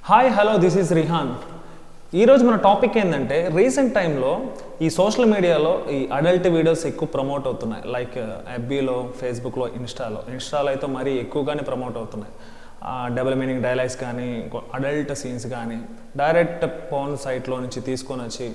Hi hello this is Rehan. ఈరోజు మన topic ఏంటంటే రీసెంట్ టైంలో ఈ సోషల్ మీడియాలో ఈ అడల్ట్ వీడియోస్ ఎక్కువ ప్రమోట్ అవుతున్నాయి. లైక్ ఎఫ్బీలో, ఫేస్బుక్లో, ఇన్స్టాలో అయితే మరీ ఎక్కువగానే ప్రమోట్ అవుతున్నాయి. డబుల్ మీనింగ్ డైలాగ్స్ కానీ, అడల్ట్ సీన్స్ కానీ, డైరెక్ట్ పోర్న్ సైట్లో నుంచి తీసుకొని వచ్చి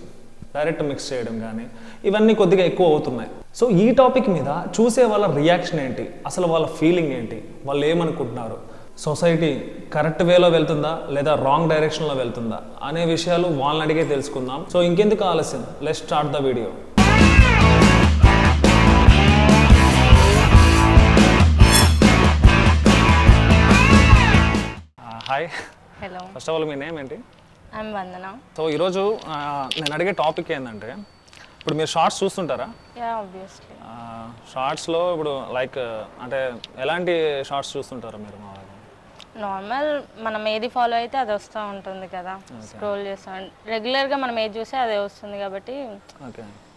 డైరెక్ట్ మిక్స్ చేయడం కానీ, ఇవన్నీ కొద్దిగా ఎక్కువ అవుతున్నాయి. సో ఈ టాపిక్ మీద చూసే వాళ్ళ రియాక్షన్ ఏంటి, అసలు వాళ్ళ ఫీలింగ్ ఏంటి, వాళ్ళు ఏమనుకుంటున్నారు, సొసైటీ కరెక్ట్ వేలో వెళ్తుందా లేదా రాంగ్ డైరెక్షన్లో వెళ్తుందా అనే విషయాలు వాళ్ళని అడిగే తెలుసుకుందాం. సో ఇంకెందుకు ఆలస్యం, let's start the video. Hi, hello. First of all మీ నేమ్ ఏంటి? ఐఎమ్ వందన. సో ఈరోజు నేను అడిగే టాపిక్ ఏంటంటే, ఇప్పుడు మీరు షార్ట్స్ చూస్తుంటారా? Yeah, obviously. షార్ట్స్లో ఇప్పుడు లైక్ అంటే ఎలాంటి షార్ట్స్ చూస్తుంటారా మీరు? నార్మల్ మనం ఏది ఫాలో అయితే అది వస్తూ ఉంటుంది కదా, స్క్రోల్ చేస్తాను రెగ్యులర్గా. మనం ఏది చూస్తే అదే వస్తుంది కాబట్టి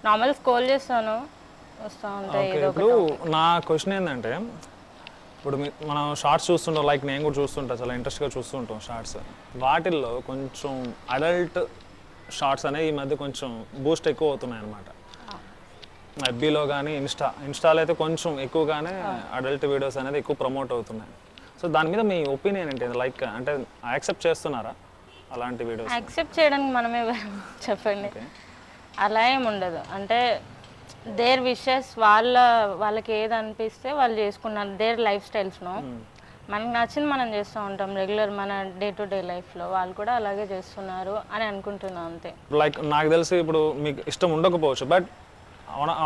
నార్మల్ స్క్రోల్ చేస్తాను, వస్తూ ఉంటాయి. ఇప్పుడు నా క్వశ్చన్ ఏంటంటే, ఇప్పుడు మనం షార్ట్స్ చూస్తుంటాం, లైక్ నేను కూడా చూస్తుంటా, చాలా ఇంట్రెస్ట్గా చూస్తుంటాం షార్ట్స్. వాటిల్లో కొంచెం అడల్ట్ షార్ట్స్ అనేవి ఈ మధ్య కొంచెం బూస్ట్ ఎక్కువ అవుతున్నాయి అన్నమాట. ఎఫ్బీలో కానీ ఇన్స్టాలో అయితే కొంచెం ఎక్కువగానే అడల్ట్ వీడియోస్ అనేది ఎక్కువ ప్రమోట్ అవుతున్నాయి. సో దాని మీద మీ ఒపీనియన్ ఏంటి? లైక్ అంటే యాక్సెప్ట్ చేస్తున్నారా అలాంటి వీడియోస్? యాక్సెప్ట్ చేయడానికి మనమే చెప్పండి, అలా ఏమి ఉండదు. అంటే దేర్ విషెస్, వాళ్ళకి ఏది అనిపిస్తే వాళ్ళు చేసుకున్నారు, దేర్ లైఫ్ స్టైల్స్ను. మనకు నచ్చింది మనం చేస్తూ ఉంటాం రెగ్యులర్ మన డే టు డే లైఫ్లో. వాళ్ళు కూడా అలాగే చేస్తున్నారు అని అనుకుంటున్నాను, అంతే. లైక్ నాకు తెలిసి ఇప్పుడు మీకు ఇష్టం ఉండకపోవచ్చు, బట్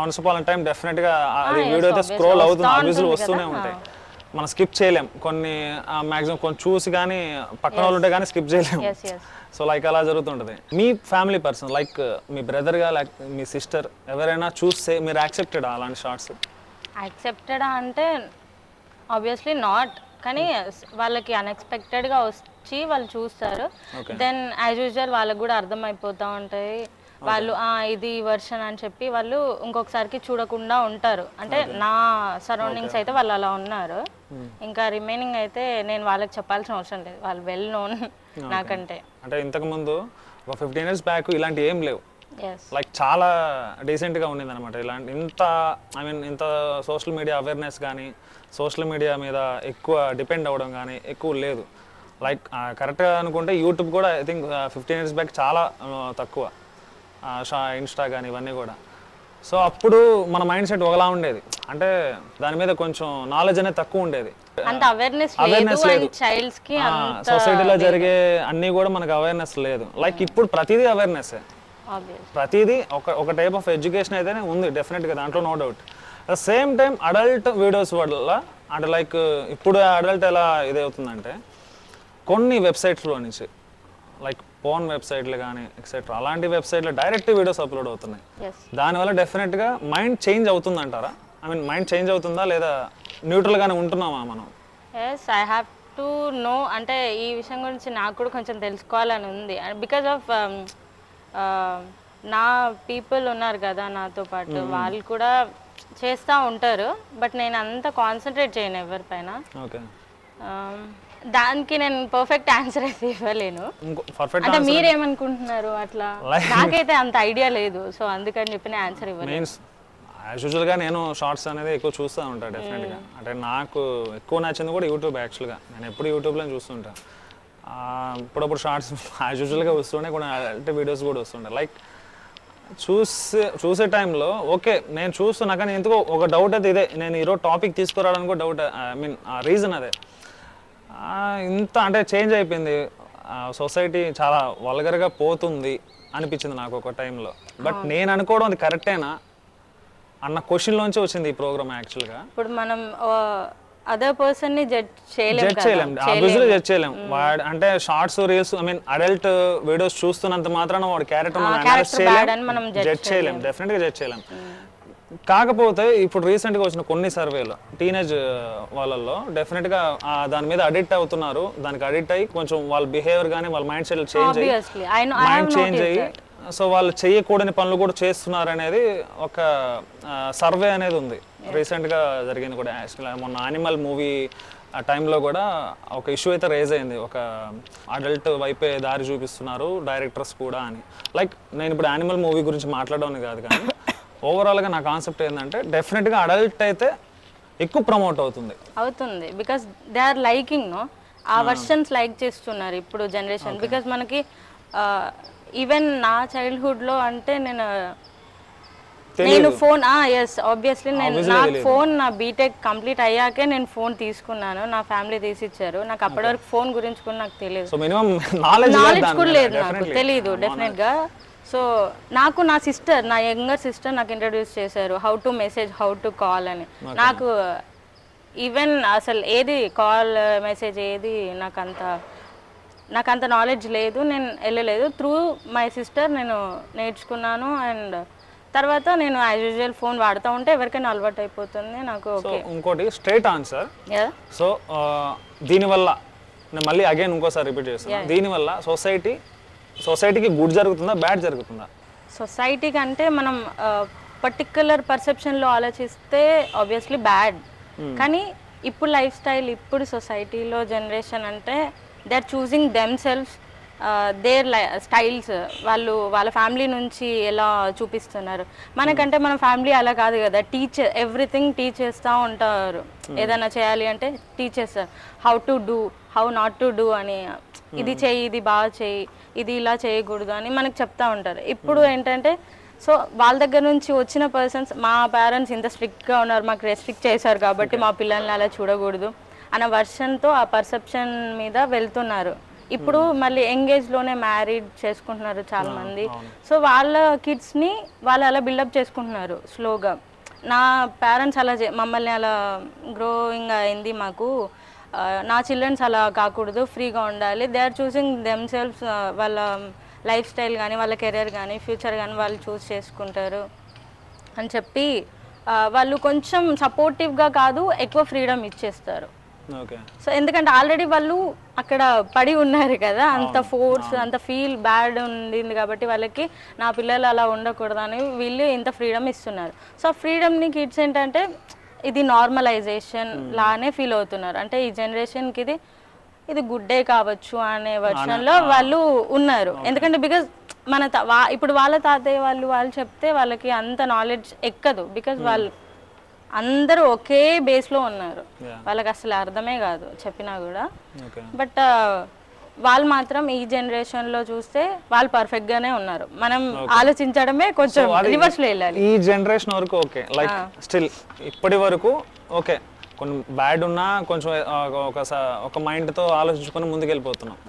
వన్స్ అపాన్ టైం డెఫినెట్గా అది వీడియో అయితే స్క్రోల్ అవుతుంది, ఆబ్వియస్లీ వస్తూనే ఉంటాయి. మనం స్కిప్ చేయలేం కొన్ని, మ్యాక్సిమం కొంచెం చూసి కానీ పక్కన వాళ్ళు ఉంటే కానీ స్కిప్ చేయలేము. సో లైక్ అలా జరుగుతుంటుంది. మీ ఫ్యామిలీ పర్సన్ లైక్ మీ బ్రదర్గా లైక్ మీ సిస్టర్ ఎవరైనా చూస్తే మీరు యాక్సెప్టెడా అలాంటి షార్ట్స్? యాక్సెప్టెడా అంటే ఆబ్వియస్లీ నాట్, కానీ వాళ్ళకి అన్ఎక్స్పెక్టెడ్గా వచ్చి వాళ్ళు చూస్తారు. దెన్ యాజ్ యూజువల్ వాళ్ళకి కూడా అర్థమైపోతూ ఉంటాయి. వాళ్ళు ఇది వర్షన్ అని చెప్పి వాళ్ళు ఇంకొకసారికి చూడకుండా ఉంటారు. అంటే నా సరౌండింగ్స్ అయితే వాళ్ళు అలా ఉన్నారు. ఇంకా రిమైనింగ్ అయితే నేను వాళ్ళకి చెప్పాల్సిన అవసరం లేదు, వాళ్ళు వెల్ నోన్ నాకంటే. అంటే ఇంతకుముందు ఒక 15 years బ్యాక్ ఇలాంటి ఏం లేవు, లైక్ చాలా డీసెంట్గా ఉండేది అనమాట. ఇలాంటి ఇంత సోషల్ మీడియా అవేర్నెస్ కానీ, సోషల్ మీడియా మీద ఎక్కువ డిపెండ్ అవ్వడం కానీ ఎక్కువ లేదు. లైక్ కరెక్ట్గా అనుకుంటే యూట్యూబ్ కూడా ఐ థింక్ 15 years బ్యాక్ చాలా తక్కువ, ఇన్స్టా కానీ ఇవన్నీ కూడా. సో అప్పుడు మన మైండ్ సెట్ ఒకలా ఉండేది, అంటే దాని మీద కొంచెం నాలెడ్జ్ అనేది తక్కువ ఉండేది, అవేర్నెస్ లేదు. సొసైటీలో జరిగే అన్నీ కూడా మనకు అవేర్నెస్ లేదు. లైక్ ఇప్పుడు ప్రతిదీ అవేర్నెస్, ప్రతిదీ ఒక టైప్ ఆఫ్ ఎడ్యుకేషన్ అయితేనే ఉంది డెఫినెట్గా, దాంట్లో no doubt. At the same time adult videos వల్ల అంటే లైక్ ఇప్పుడు అడల్ట్ ఎలా ఇదవుతుందంటే, కొన్ని వెబ్సైట్స్లో నుంచి లైక్ పోర్న్ వెబ్సైట్లు కానీ ఎక్సెట్రా అలాంటి వెబ్సైట్లో డైరెక్ట్ వీడియోస్ అప్లోడ్ అవుతున్నాయి. దానివల్ల డెఫినెట్గా మైండ్ చేంజ్ అవుతుందంటారా? మైండ్ చేంజ్ అవుతుందా లేదా న్యూట్రల్గానే ఉంటున్నామా మనం? Yes, I have to know. అంటే ఈ విషయం గురించి నాకు కూడా కొంచెం తెలుసుకోవాలని ఉంది. బికాజ్ ఆఫ్ నా పీపుల్ ఉన్నారు కదా నాతో పాటు, వాళ్ళు కూడా చేస్తూ ఉంటారు. బట్ నేను అంత కాన్సన్ట్రేట్ చేయను ఎవరిపైన. దానికి నేను పర్ఫెక్ట్ ఆన్సర్ అయితే ఇవ్వలేను. అంటే మీరేమనుకుంటున్నారు? అట్లా నాకైతే అంత ఐడియా లేదు, సో అందుకని చెప్పి నేను ఆన్సర్ ఇవ్వలేను. యాజ్ యూజువల్గా నేను షార్ట్స్ అనేది ఎక్కువ చూస్తూ ఉంటాను డెఫినెట్గా. అంటే నాకు ఎక్కువ నచ్చింది కూడా యూట్యూబ్. యాక్చువల్గా నేను ఎప్పుడు యూట్యూబ్లో చూస్తుంటాను. ఇప్పుడప్పుడు షార్ట్స్ యాజ్ యూజువల్గా వస్తుండే, కొన్ని అడల్ట్ వీడియోస్ కూడా వస్తుంటాయి. లైక్ చూసే టైంలో ఓకే నేను చూస్తున్నా, కానీ ఎందుకో ఒక డౌట్ అయితే ఇదే, నేను ఈరోజు టాపిక్ తీసుకురావడానికి కూడా డౌట్, ఆ రీజన్ అదే. ఇంత అంటే చేంజ్ అయిపోయింది సొసైటీ, చాలా వల్గర్గా పోతుంది అనిపించింది నాకు ఒక టైంలో. బట్ నేను అనుకోవడం అది కరెక్టేనా అన్న క్వశ్చన్లోంచి వచ్చింది ఈ ప్రోగ్రామ్ యాక్చువల్గా. ఇప్పుడు మనం అదర్ పర్సన్ ని జడ్జ్ చేయలేం, ఆబ్వియస్లీ జడ్జ్ చేయలేం. వాడు అంటే షార్ట్స్, రీల్స్, అడల్ట్ వీడియోస్ చూస్తున్నంత మాత్రాన వాడి క్యారెక్టర్ మనం జడ్జ్ చేయలేం, డెఫినెట్గా జడ్జ్ చేయలేం. కాకపోతే ఇప్పుడు రీసెంట్గా వచ్చిన కొన్ని సర్వేలు టీనేజ్ వాళ్ళల్లో డెఫినెట్గా దాని మీద అడిక్ట్ అవుతున్నారు. దానికి అడిక్ట్ అయ్యి కొంచెం వాళ్ళ బిహేవియర్ కానీ వాళ్ళ మైండ్ సెట్ చేంజ్ అయ్యి సో వాళ్ళు చేయకూడని పనులు కూడా చేస్తున్నారు అనేది ఒక సర్వే అనేది ఉంది రీసెంట్గా జరిగింది కూడా. మొన్న యానిమల్ మూవీ ఆ టైంలో కూడా ఒక ఇష్యూ అయితే రేజ్ అయింది, ఒక అడల్ట్ వైపే దారి చూపిస్తున్నారు డైరెక్టర్స్ కూడా అని. లైక్ నేను ఇప్పుడు యానిమల్ మూవీ గురించి మాట్లాడడం కాదు, కానీ ఓవరాల్గా నా కాన్సెప్ట్ ఏంటంటే డెఫినెట్గా అడల్ట్ అయితే ఎక్కువ ప్రమోట్ అవుతుంది because they are liking no ఆ వర్షన్స్ లైక్ చేస్తున్నారు ఇప్పుడు జనరేషన్. బికాస్ మనకి ఈవెన్ నా చైల్డ్హుడ్లో అంటే నేను ఫోన్ ఎస్ ఆబ్వియస్లీ నాకు ఫోన్ నా బీటెక్ కంప్లీట్ అయ్యాకే నేను ఫోన్ తీసుకున్నాను, నా ఫ్యామిలీ తీసిచ్చారు. నాకు అప్పటి వరకు ఫోన్ గురించి కూడా నాకు తెలియదు, నాలెడ్జ్ కూడా లేదు, నాకు తెలియదు డెఫినెట్గా. సో నాకు నా సిస్టర్, నా యంగర్ సిస్టర్ నాకు ఇంట్రడ్యూస్ చేశారు how to message, how to call అని. నాకు ఈవెన్ అసలు ఏది కాల్ మెసేజ్ ఏది నాకు అంత నాలెడ్జ్ లేదు, నేను వెళ్ళలేదు. త్రూ మై సిస్టర్ నేను నేర్చుకున్నాను. అండ్ తర్వాత నేను యాజ్ యూజువల్ ఫోన్ వాడుతూ ఉంటే ఎవరికైనా అలవాటు అయిపోతుంది నాకు. ఓకే, ఇంకోటి స్ట్రైట్ ఆన్సర్. సో దీనివల్ల నేను మళ్ళీ అగైన్ ఇంకోసారి రిపీట్ చేస్తాను, దీనివల్ల సొసైటీకి గుడ్ జరుగుతుందా బ్యాడ్ జరుగుతుందా? సొసైటీకి అంటే మనం పర్టిక్యులర్ పర్సెప్షన్లో ఆలోచిస్తే ఆబ్వియస్లీ బ్యాడ్. కానీ ఇప్పుడు లైఫ్ స్టైల్, ఇప్పుడు సొసైటీలో జనరేషన్ అంటే they are choosing them selfs, their styles. వాళ్ళ ఫ్యామిలీ నుంచి ఎలా చూపిస్తున్నారు. మనకంటే మన ఫ్యామిలీ అలా కాదు కదా, ఎవ్రీథింగ్ టీచ్ చేస్తూ ఉంటారు. ఏదైనా చేయాలి అంటే టీచ్ చేస్తారు, how to do, how not to do అని. ఇది చేయి, ఇది బాగా చేయి, ఇది ఇలా చేయకూడదు అని మనకు చెప్తా ఉంటారు. ఇప్పుడు ఏంటంటే సో వాళ్ళ దగ్గర నుంచి వచ్చిన పర్సన్స్, మా పేరెంట్స్ ఇంత స్ట్రిక్ట్గా ఉన్నారు, మాకు రెస్ట్రిక్ట్ చేశారు కాబట్టి మా పిల్లల్ని అలా చూడకూడదు అన్న వర్షన్తో ఆ పర్సెప్షన్ మీద వెళ్తున్నారు. ఇప్పుడు మళ్ళీ ఎంగేజ్లోనే మ్యారీడ్ చేసుకుంటున్నారు చాలా మంది. సో వాళ్ళ కిడ్స్ని వాళ్ళు అలా బిల్డప్ చేసుకుంటున్నారు స్లోగా. నా పేరెంట్స్ అలా మమ్మల్ని అలా గ్రోయింగ్ అయింది మాకు, నా చిల్డ్రన్స్ అలా కాకూడదు, ఫ్రీగా ఉండాలి. They are choosing them selfs, వాళ్ళ లైఫ్ స్టైల్ కానీ వాళ్ళ కెరీర్ కానీ ఫ్యూచర్ కానీ వాళ్ళు చూస్ చేసుకుంటారు అని చెప్పి వాళ్ళు కొంచెం సపోర్టివ్గా కాదు, ఎక్కువ ఫ్రీడమ్ ఇచ్చేస్తారు. సో ఎందుకంటే ఆల్రెడీ వాళ్ళు అక్కడ పడి ఉన్నారు కదా, అంత ఫోర్స్, అంత ఫీల్ బ్యాడ్ ఉండింది కాబట్టి వాళ్ళకి నా పిల్లలు అలా ఉండకూడదని వీళ్ళు ఇంత ఫ్రీడమ్ ఇస్తున్నారు. సో ఫ్రీడమ్ని కిడ్స్ ఏంటంటే ఇది నార్మలైజేషన్ లానే ఫీల్ అవుతున్నారు. అంటే ఈ జనరేషన్కి ఇది గుడ్ డే కావచ్చు అనే వర్షన్లో వాళ్ళు ఉన్నారు. ఎందుకంటే బికాజ్ ఇప్పుడు వాళ్ళ తాతయ్య వాళ్ళు చెప్తే వాళ్ళకి అంత నాలెడ్జ్ ఎక్కదు. బికాజ్ వాళ్ళు అందరూ ఒకే బేస్లో ఉన్నారు, వాళ్ళకి అసలు అర్థమే కాదు చెప్పినా కూడా. బట్ వాళ్ళు మాత్రం ఈ జనరేషన్లో చూస్తే వాళ్ళు పర్ఫెక్ట్గానే ఉన్నారు. మనం ఆలోచించడమే కొంచెం రివర్స్లో వెళ్ళాలి. ఈ జనరేషన్ వరకు ఓకే, లైక్ స్టిల్ ఇప్పటి వరకు ఓకే, కొన్ని బ్యాడ్ ఉన్నా కొంచెం ఒక మైండ్తో ఆలోచించుకొని ముందుకెళ్ళిపోతున్నాం.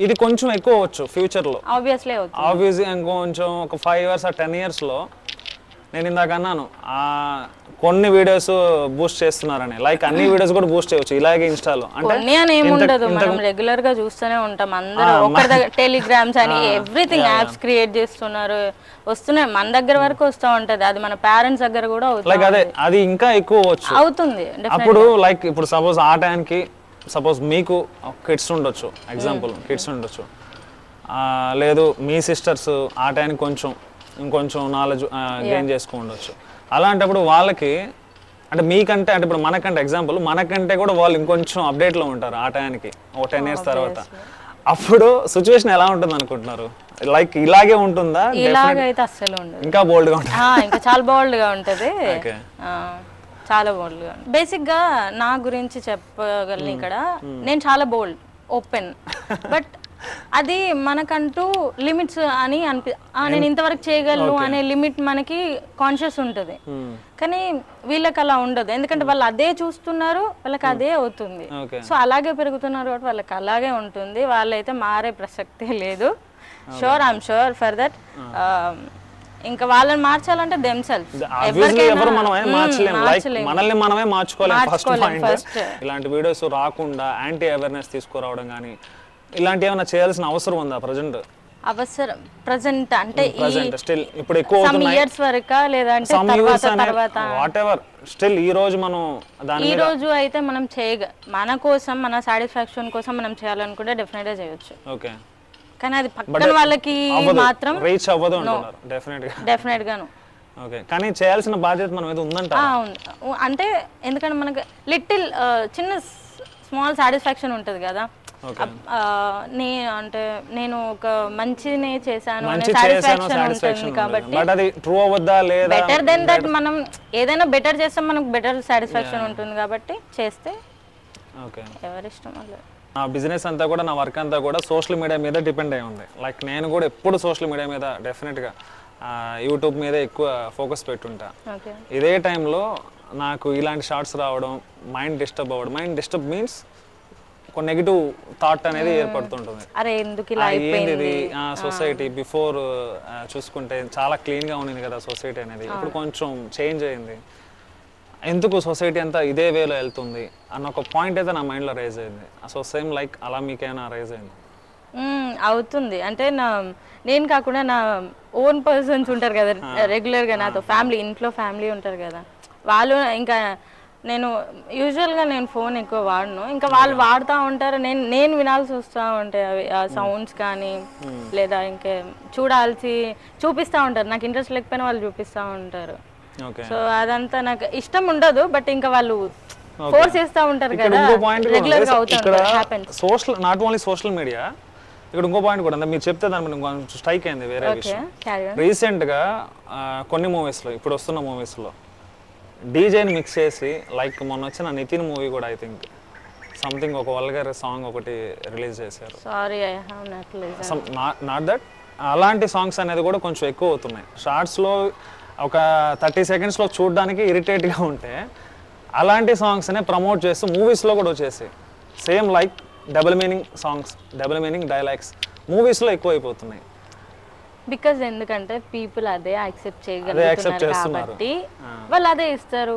ఇది కొంచెం ఎక్కువ అవ్వచ్చు ఫ్యూచర్లో, ఆబ్వియస్లీ ఇంకొంచెం ఒక 5 years or 10 yearsలో. నేను ఇందాక అన్నాను కొన్ని వీడియోస్ బూస్ట్ చేస్తున్నారని, లైక్ అన్ని వీడియోస్ కూడా బూస్ట్ చేయవచ్చు ఇలాగే ఇన్స్టాలో. మనం రెగ్యులర్ గా చూస్తూనే ఉంటాం, అందరూ ఒకరి దగ్గర టెలిగ్రామ్స్ అని ఎవ్రీథింగ్ యాప్స్ క్రియేట్ చేస్తున్నారు, వస్తున్నాయి మన దగ్గర వరకు వస్తూ ఉంటది. అది మన పేరెంట్స్ దగ్గర కూడా అవుతుంది, అది ఇంకా ఎక్కువ అవుతుంది. అప్పుడు లైక్ ఇప్పుడు సపోజ్ ఆ టైంకి సపోజ్ మీకు కిడ్స్ ఉండొచ్చు, ఎగ్జాంపుల్ కిడ్స్ ఉండొచ్చు, లేదు మీ సిస్టర్స్ ఆ టైంకి ఇంకొంచెం నాలెడ్జ్ గెయిన్ చేసుకోవచ్చు. అలాంటప్పుడు వాళ్ళకి అంటే మీకంటే అంటే ఇప్పుడు మనకంటే ఎగ్జాంపుల్ మనకంటే కూడా వాళ్ళు ఇంకొంచెం అప్డేట్లో ఉంటారు ఆ టైంకి, ఒక 10 years తర్వాత. అప్పుడు సిచ్యువేషన్ ఎలా ఉంటుంది అనుకుంటున్నారు? లైక్ ఇలాగే ఉంటుందా? ఇలాగైతే అస్సలు ఉండదు, ఇంకా బోల్డ్గా ఉంటుంది, ఇంకా చాలా బోల్డ్గా ఉంటుంది, చాలా బోల్డ్గా. బేసిక్గా నా గురించి చెప్పగలను ఇక్కడ, నేను చాలా బోల్డ్, ఓపెన్. బట్ అది మనకంటూ లిమిట్స్ అని నేను ఇంతవరకు చేయగలను అనే లిమిట్ మనకి కాన్షియస్ ఉంటుంది. కానీ వీళ్ళకి అలా ఉండదు, ఎందుకంటే వాళ్ళు అదే చూస్తున్నారు, వాళ్ళకి అదే అవుతుంది. సో అలాగే పెరుగుతున్నారు కాబట్టి వాళ్ళకి అలాగే ఉంటుంది, వాళ్ళైతే మారే ప్రసక్తే లేదు. I'm sure for that. ఇంకా వాళ్ళని మార్చాలంటే దెమ్ సెల్ఫ్, మనల్ని మనమే మార్చుకోలేము. ఫస్ట్ ఇలాంటి వీడియోస్ రాకుండా యాంటీ అవేర్నెస్ తీసుకురావడం కానీ ఇలాంటి ఏమైనా చేయాల్సిన అవసరం ఉందా ప్రజెంట్? ప్రజెంట్ అంటే స్టిల్ ఇప్పుడు ఎక్కువ అవుతున్నాయి ఇయర్స్ వరకా లేదంటే తర్వాత వాటెవర్, స్టిల్ ఈ రోజు మనం ఈ రోజు అయితే మనం మన కోసం, మన సాటిస్ఫాక్షన్ కోసం మనం చేయాలనుకుంటే డెఫినెట్ గా చేయొచ్చు. ఓకే, కానీ అది పక్కన వాళ్ళకి మాత్రం రీచ్ అవ్వదు అంటున్నారు. డెఫినెట్ గాను. ఓకే, కానీ చేయాల్సిన బాధ్యత మన మీద ఉందంట. అంటే ఎందుకంటే మనకి లిటిల్ చిన్న స్మాల్ సాటిస్ఫాక్షన్ ఉంటుంది కదా, అంటే నేను ఒక మంచినే చేశాను అనే సాటిస్ఫాక్షన్ ఉంటుంది కాబట్టి బెటర్ దెన్ దట్ మనం ఏదైనా బెటర్ చేస్తే మనకు బెటర్ సాటిస్ఫాక్షన్ ఉంటుంది కాబట్టి చేస్తే ఎవరిష్టం వాళ్ళు. నా బిజినెస్ అంతా కూడా, నా వర్క్ అంతా కూడా సోషల్ మీడియా మీద డిపెండ్ అయి ఉంది. లైక్ నేను కూడా ఎప్పుడు సోషల్ మీడియా మీద డెఫినెట్గా యూట్యూబ్ మీద ఎక్కువ ఫోకస్ పెట్టుంటా. ఇదే టైంలో నాకు ఇలాంటి షార్ట్స్ రావడం, మైండ్ డిస్టర్బ్ అవ్వడం, మైండ్ డిస్టర్బ్ మీన్స్ ఒక నెగిటివ్ థాట్ అనేది ఏర్పడుతుంటుంది. ఏంటిది సొసైటీ బిఫోర్ చూసుకుంటే చాలా క్లీన్గా ఉన్నింది కదా సొసైటీ అనేది, ఇప్పుడు కొంచెం చేంజ్ అయింది, ఎందుకు సొసైటీ అంతా ఇదే వేలో వెళ్తుంది అన్న ఒక పాయింట్ అయితే నా మైండ్లో రైజ్ అయింది. సో సేమ్ లైక్ అలా మీకేమైనా రైజ్ అయింది? అవుతుంది. అంటే నేను కాకుండా నా ఓన్ పర్సన్స్ ఉంటారు కదా రెగ్యులర్గా నాతో ఫ్యామిలీ, ఇంట్లో ఫ్యామిలీ ఉంటారు కదా, వాళ్ళు ఇంకా నేను యూజువల్గా నేను ఫోన్ ఎక్కువ వాడను, ఇంకా వాళ్ళు వాడుతూ ఉంటారు, నేను వినాల్సి వస్తూ ఉంటాయి అవి ఆ సౌండ్స్ కానీ, లేదా ఇంకా చూపిస్తూ ఉంటారు, నాకు ఇంట్రెస్ట్ లేకపోయినా వాళ్ళు చూపిస్తూ ఉంటారు. సో అదంతా నాకు ఇష్టం ఉండదు, బట్ ఇంకా వాళ్ళు ఫోర్స్ చేస్తూ ఉంటారు కదా రెగ్యులర్గా అవుతుంది. Social not only social media, ఇక్కడ ఇంకో పాయింట్ కూడా మీరు చెప్తే దాని కొంచెం స్ట్రైక్ అయింది వేరే విషయం. రీసెంట్గా కొన్ని మూవీస్లో, ఇప్పుడు వస్తున్న మూవీస్లో డీజేని మిక్స్ చేసి, లైక్ మొన్న వచ్చిన నితిన్ మూవీ కూడా ఐ థింక్ సంథింగ్ ఒక వల్గర్ సాంగ్ ఒకటి రిలీజ్ చేశారు. నాట్ దట్, అలాంటి సాంగ్స్ అనేది కూడా కొంచెం ఎక్కువ అవుతున్నాయి షార్ట్స్లో. ఒక 30 సెకండ్స్లో చూడడానికి ఇరిటేట్గా ఉంటే అలాంటి సాంగ్స్నే ప్రమోట్ చేస్తూ మూవీస్లో కూడా వచ్చేసి same like double meaning songs, double meaning dialogues మూవీస్లో ఎక్కువ అయిపోతున్నాయి. బికాజ్ ఎందుకంటే పీపుల్ అదే యాక్సెప్ట్ చేయగలుగుతున్నారు కాబట్టి వాళ్ళు అదే ఇస్తారు.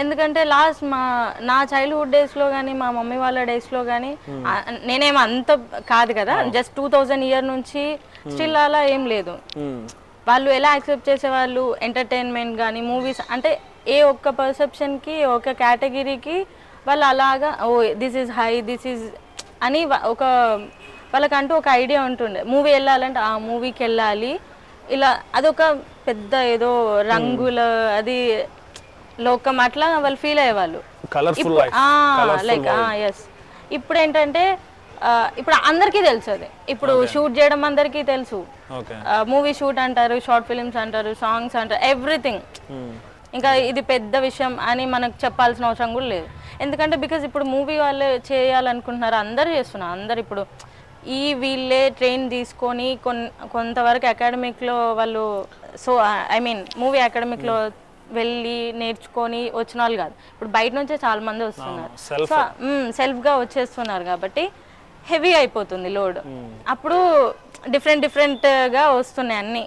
ఎందుకంటే లాస్ట్ నా చైల్డ్హుడ్ డేస్లో కానీ మా మమ్మీ వాళ్ళ డేస్లో కానీ నేనేమో అంత కాదు కదా, జస్ట్ 2000 ఇయర్ నుంచి స్టిల్ అలా ఏం లేదు. వాళ్ళు ఎలా యాక్సెప్ట్ చేసేవాళ్ళు ఎంటర్టైన్మెంట్ కానీ మూవీస్ అంటే ఏ ఒక్క పర్సెప్షన్కి ఒక కేటగిరీకి వాళ్ళు అలాగా oh this is high this is అని ఒక వాళ్ళకంటూ ఒక ఐడియా ఉంటుండే. మూవీ వెళ్ళాలంటే ఆ మూవీకి వెళ్ళాలి ఇలా, అదొక పెద్ద ఏదో రంగుల అది లోకం అట్లా వాళ్ళు ఫీల్ అయ్యేవాళ్ళు. Like yes. ఇప్పుడు ఏంటంటే ఇప్పుడు అందరికీ తెలుసు అది, ఇప్పుడు షూట్ చేయడం అందరికీ తెలుసు, మూవీ షూట్ అంటారు, షార్ట్ ఫిలిమ్స్ అంటారు, సాంగ్స్ అంటారు, ఎవ్రీథింగ్. ఇంకా ఇది పెద్ద విషయం అని మనకు చెప్పాల్సిన అవసరం కూడా లేదు. ఎందుకంటే బికాజ్ ఇప్పుడు మూవీ వాళ్ళు చేయాలనుకుంటున్నారు, అందరూ చేస్తున్నారు. అందరు ఇప్పుడు వీళ్ళే ట్రైన్ తీసుకొని కొంతవరకు అకాడమిక్లో వాళ్ళు, సో ఐ మీన్ మూవీ అకాడమిక్లో వెళ్ళి నేర్చుకొని వచ్చిన వాళ్ళు కాదు, ఇప్పుడు బయట నుంచే చాలా మంది వస్తున్నారు. సో సెల్ఫ్గా వచ్చేస్తున్నారు కాబట్టి హెవీ అయిపోతుంది లోడ్. అప్పుడు డిఫరెంట్గా వస్తున్నాయి అన్నీ,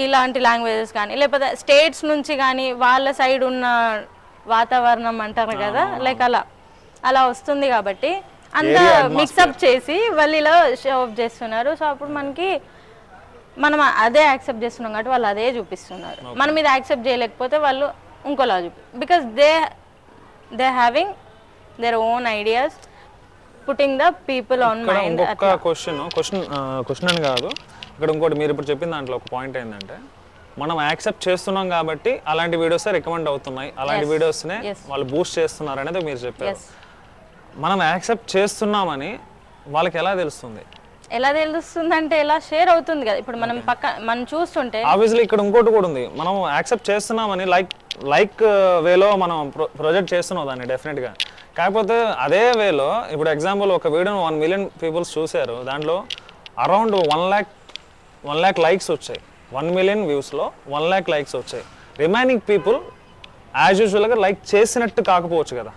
ఇలాంటి లాంగ్వేజెస్ కానీ లేకపోతే స్టేట్స్ నుంచి కానీ వాళ్ళ సైడ్ ఉన్న వాతావరణం అంటారు కదా, లైక్ అలా వస్తుంది కాబట్టి అంతా మిక్సప్ చేసి వాళ్ళు ఇలా షో ఆఫ్ చేస్తున్నారు. సో అప్పుడు మనం అదే యాక్సెప్ట్ చేస్తున్నాం కాబట్టి వాళ్ళు అదే చూపిస్తున్నారు. మనం ఇది యాక్సెప్ట్ చేయలేకపోతే వాళ్ళు ఇంకోలా because they having their own ideas putting the people on mind. ఇంకొక క్వశ్చన్ అని కాదు, ఇక్కడ ఇంకోటి మీరు ఇప్పుడు చెప్పిన దాంట్లో ఒక పాయింట్ ఏంటంటే మనం యాక్సెప్ట్ చేస్తున్నాం కాబట్టి అలాంటి వీడియోస్ రికమెండ్ అవుతున్నాయి, అలాంటి వీడియోస్నే వాళ్ళు బూస్ట్ చేస్తున్నారు అనేది మీరు చెప్పారు. మనం యాక్సెప్ట్ చేస్తున్నామని వాళ్ళకి ఎలా తెలుస్తుంది? ఎలా తెలుస్తుంది అంటే ఎలా షేర్ అవుతుంది కదా, ఇప్పుడు మనం చూస్తుంటే ఆబ్వియస్లీ ఇక్కడ ఇంకోటి కూడా ఉంది, మనం యాక్సెప్ట్ చేస్తున్నామని లైక్ వేలో మనం ప్రొజెక్ట్ చేస్తున్నాం దాన్ని డెఫినెట్గా. కాకపోతే అదే వేలో ఇప్పుడు ఎగ్జాంపుల్ ఒక వీడియోని 1 మిలియన్ పీపుల్స్ చూశారు, దాంట్లో అరౌండ్ 1 lakh లైక్స్ వచ్చాయి. 1 మిలియన్ వ్యూస్లో 1 lakh లైక్స్ వచ్చాయి. రిమైనింగ్ పీపుల్ యాజ్ యూజువల్గా లైక్ చేసినట్టు కాకపోవచ్చు కదా,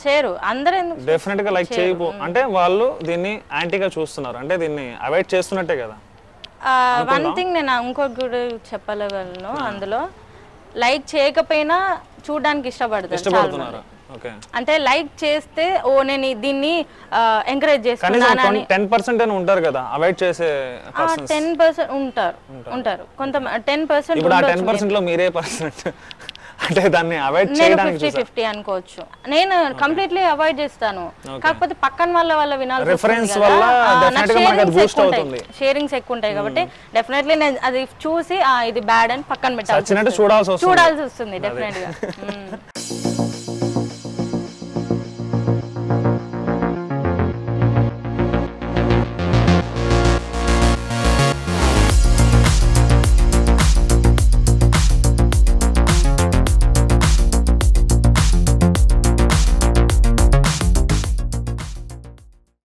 చేయరు అందరూ. డెఫినెట్గా లైక్ చేయకపో అంటే వాళ్ళు దీన్ని యాంటీగా చూస్తున్నారు, అంటే దీన్ని అవాయిడ్ చేస్తున్నట్టే కదా. వన్ థింగ్ నేను ఇంకొకటి కూడా చెప్పగలను, అందులో లైక్ చేయకపోయినా చూడడానికి ఇష్టపడుతున్నారు. అంటే లైక్ చేస్తే ఓ నేను దీన్ని ఎంకరేజ్ చేస్తున్నాను 10% అని ఉంటారు కదా అవాయిడ్ చేసే 10% ఉంటారు కొంత 10%. ఇప్పుడు ఆ 10% లో మీరే పర్సెంట్ అంటే దాన్ని అవాయిడ్ చేయడానికి 50-50 అనుకోవచ్చు. నేను కంప్లీట్లీ అవాయిడ్ చేస్తాను, కాకపోతే పక్కన వాళ్ళ వినాల్సి రిఫరెన్స్ వల్ల డెఫినెట్‌గా మనకి అది బూస్ట్ అవుతుంది, షేరింగ్స్ ఎక్కువ ఉంటాయి కాబట్టి డెఫినెట్లీ నేను అది చూసి ఇది బ్యాడ్ అని పక్కన పెట్టాలి, చూడాల్సి వస్తుంది డెఫినెట్‌గా.